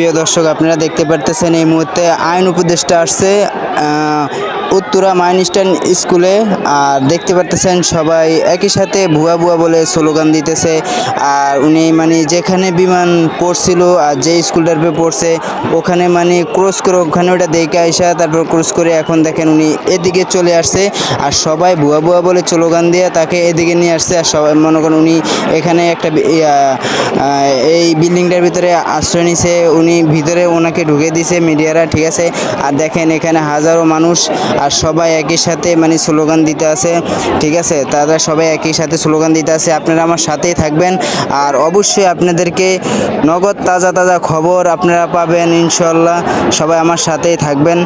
প্রিয় দর্শক, আপনারা দেখতে পারতেছেন এই মুহূর্তে আইন উপদেষ্টা আসছে উত্তরা মাইনস্টাইন স্কুলে। আর দেখতে পারতেছেন সবাই একই সাথে ভুয়া ভুয়া বলে স্লোগান দিতেছে। আর উনি মানে যেখানে বিমান পড়ছিল আর যে স্কুলটার পড়ছে ওখানে মানে ক্রস করে ওখানে ওটা দেখে আইসা তারপর ক্রস করে এখন দেখেন উনি এদিকে চলে আসছে। আর সবাই ভুয়া ভুয়া বলে স্লোগান দিয়ে তাকে এদিকে নিয়ে আসছে। আর সবাই মনে করেন উনি এখানে একটা এই বিল্ডিংটার ভিতরে আশ্রয় নিছে, উনি ভিতরে ওনাকে ঢুকে দিছে মিডিয়ারা, ঠিক আছে। আর দেখেন এখানে হাজারো মানুষ আর সবাই একই সাথে মানে স্লোগান দিতে আছে, ঠিক আছে। তারা সবাই একই সাথে স্লোগান দিতে আছে। আপনারা আমার সাথেই থাকবেন আর অবশ্যই আপনাদেরকে নগদ তাজা তাজা খবর আপনারা পাবেন ইনশাল্লাহ। সবাই আমার সাথেই থাকবেন।